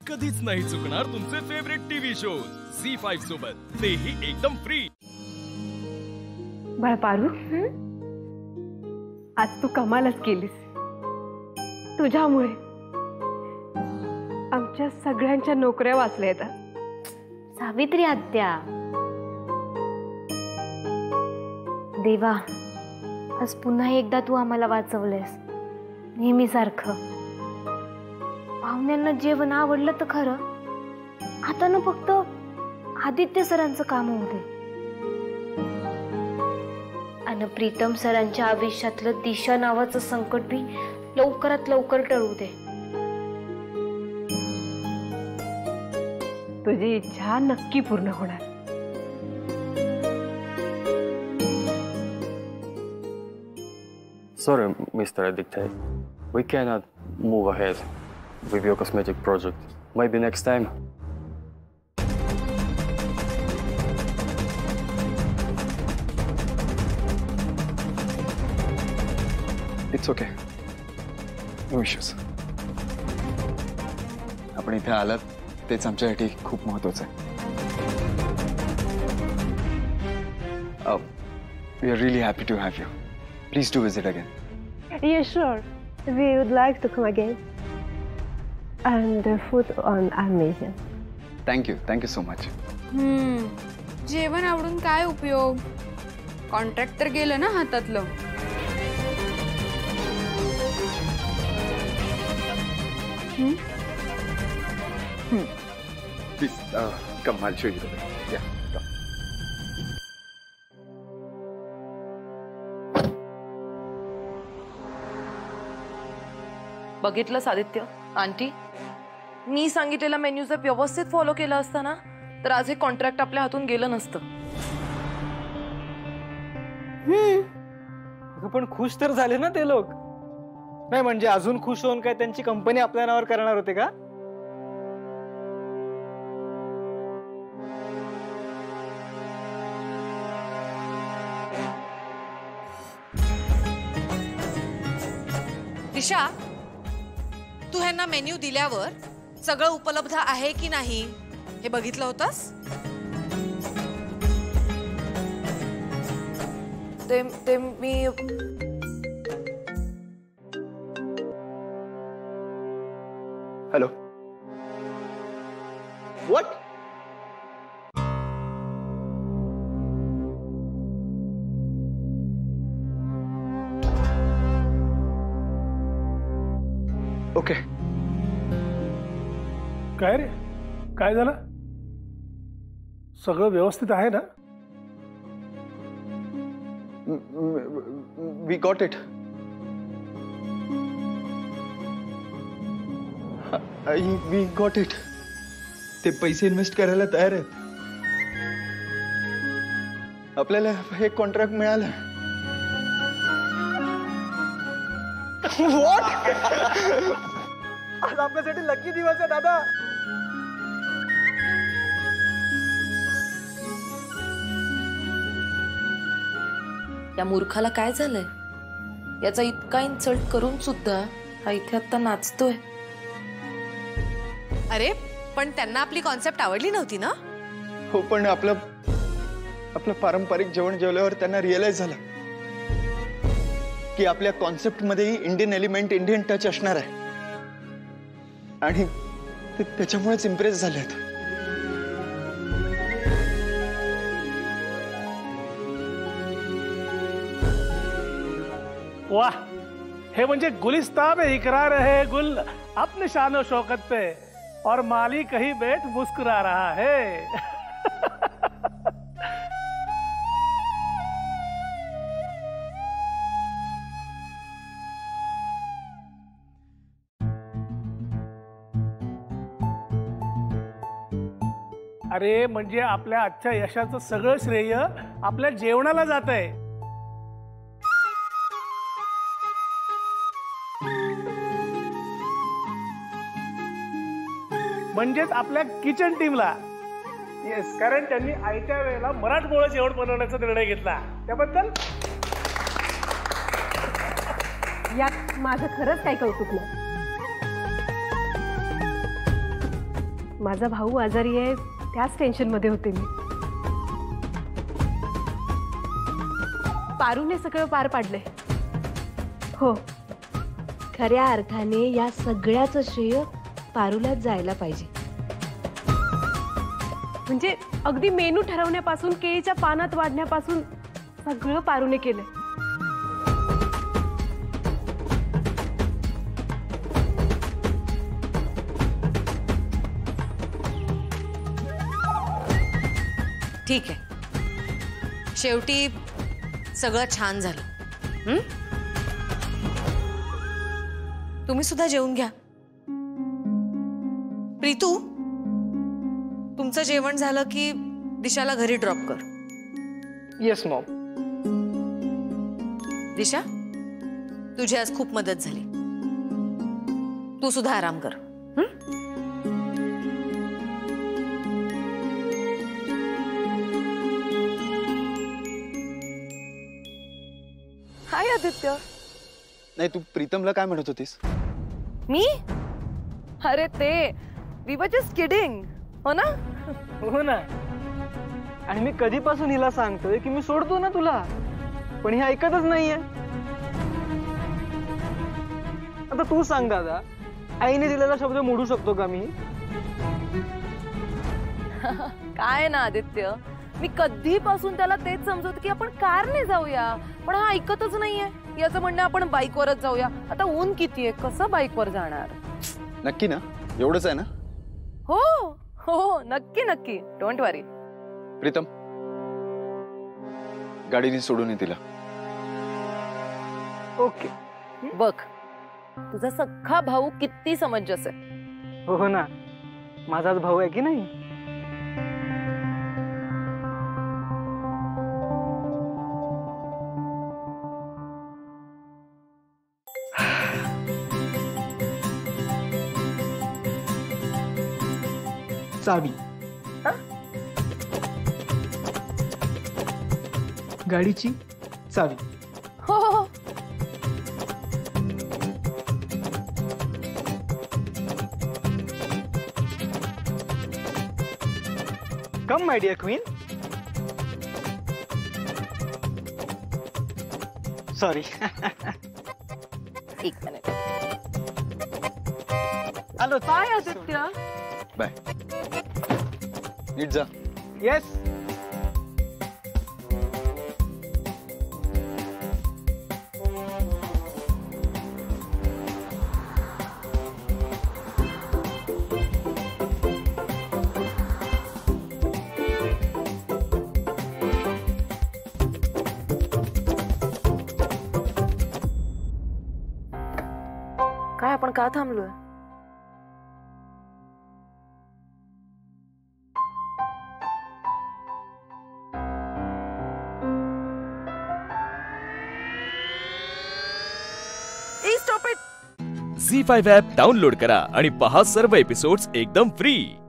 कधीच नाही चुकणार तुमचे फेवरेट टीव्ही शोज झी5 सोबत, तेही एकदम फ्री। बाळ पारू, आज तू कमालच केलीस। तुझ्यामुळे आमच्या सगळ्यांच्या नोकऱ्या वाचल्या आहेत। सावित्री आत्या, देवा, आज पुन्हा एकदा तू आम्हाला वाचवलेस। नेहमीसारखं पाहुण्यांना जेवण आवडलं तर खरं, आता ना फक्त आदित्य सरांचं काम होऊ दे आणि प्रीतम सरांच्या आयुष्यातलं दिशा नावाचं संकट भी लवकरात लवकर टळू दे। तुझी इच्छा नक्की पूर्ण होणार। Sorry, Mr. Aditya. We cannot move ahead with your cosmetic project. Maybe next time. It's okay. No issues. आपण इथे आलात तेच आमच्यासाठी खूप महत्त्वाचं आहे. We are really happy to have you. Please do visit again. Yeah, sure. We would like to come again. And the food on amazing. Thank you so much. जेवण आवडून काय उपयोग? कॉन्ट्रॅक्ट तर गेलं ना हातातलं। Please, come, I'll show you the way. Yeah, come. बघितलं Aditya, aunty, मी सांगितलेला menu जर व्यवस्थित फॉलो केला असता ना, तर आज हे कॉन्ट्रॅक्ट आपल्या हातून गेलं नसतं। पण खुश तर झाले ना ते लोक? नाही म्हणजे अजून खुश होऊन काय त्यांची कंपनी आपल्या नावावर करणार होते का? दिशा, तू ह्यांना मेन्यू दिल्यावर सगळं उपलब्ध आहे की नाही हे बघितलं होतंस? ते मी Hello. What? Okay. काय रे, काय झालं? सगळं व्यवस्थित आहे ना? We got it. We got it. ते पैसे इन्व्हेस्ट करायला तयार आहेत. आपल्याला हे कॉन्ट्रॅक्ट मिळालं. What? आज आपल्यासाठी लकी दिवस आहे दादा. या मूर्खाला काय झालंय? याचा इतका इन्सल्ट करून सुद्धा हा इथे आता नाचतोय। अरे पण त्यांना आपली कॉन्सेप्ट आवडली नव्हती ना? हो, पण आपलं पारंपरिक जेवण जेवल्यावर त्यांना रिअलाइज झालं की आपल्या कॉन्सेप्ट मध्येही इंडियन एलिमेंट, इंडियन टच असणार आहे आणि ते त्याच्यामुळेच इम्प्रेस झालेत। वाह, हे म्हणजे गुलिस्तां में इकरार है गुल अपने शान शौकत पे और माली कहीं बैठ मुस्कुरा रहा है। अरे म्हणजे आपल्या आजच्या यशाचं सगळं श्रेय आपल्या जेवणाला जातंय। म्हणजेच आपल्या किचन टीमला। येस, कारण त्यांनी आयत्या वेळेला मराठमोळं जेवण बनवण्याचा निर्णय घेतला, त्याबद्दल यात माझं खरंच काही कौतुक नाही। माझा भाऊ आजारी आहे त्याच टेन्शनमध्ये होते मी. पारूने सगळं पार पाडलंय. हो, खऱ्या अर्थाने या सगळ्याचं श्रेय पारूलाच जायला पाहिजे. म्हणजे अगदी मेनू ठरवण्यापासून केळीच्या पानात वाढण्यापासून सगळं पारूने केलंय. ठीक आहे, शेवटी सगळं छान झालं. तुम्ही सुद्धा जेवून घ्या. प्रीतू, तुमचं जेवण झालं की दिशाला घरी ड्रॉप कर. Yes Maugham. दिशा, तुझी आज खूप मदत झाली. तू सुद्धा आराम कर. हाय आदित्य. नाही, तू प्रीतमला काय म्हणत होतीस? मी? अरे ते वी वर जस्ट किडिंग. हो ना? हो ना. आणि मी कधीपासून हिला सांगतोय की मी सोडतो ना तुला, पण ही ऐकतच नाहीये. आता तू सांग दादा, आईने दिलेला शब्द मोडू शकतो का मी? काय ना आदित्य, मी कधीपासून त्याला तेच समजवते की आपण कारने जाऊया, पण हा ऐकतच नाहीये. याचं म्हणणं आपण बाईकवरच जाऊया. आता ऊन किती आहे, कसं बाईकवर जाणार? नक्की ना? एवढंच आहे ना? हो हो, नक्की नक्की, डोंट वरी. प्रीतम, गाडीने सोडून ये तिला. ओके. बघ, तुझा सख्खा भाऊ किती समंजस आहे. हो ना, माझाच भाऊ आहे की नाही? चावी. गाडीची चावी. हो हो. Come my Deere queen. Sorry. एक मिनिट. आलो. काय आदित्य? बाय. नीट जा. येस. काय आपण का थांबलोय? झी5 ॲप डाउनलोड करा आणि पहा सर्व एपिसोड्स एकदम फ्री.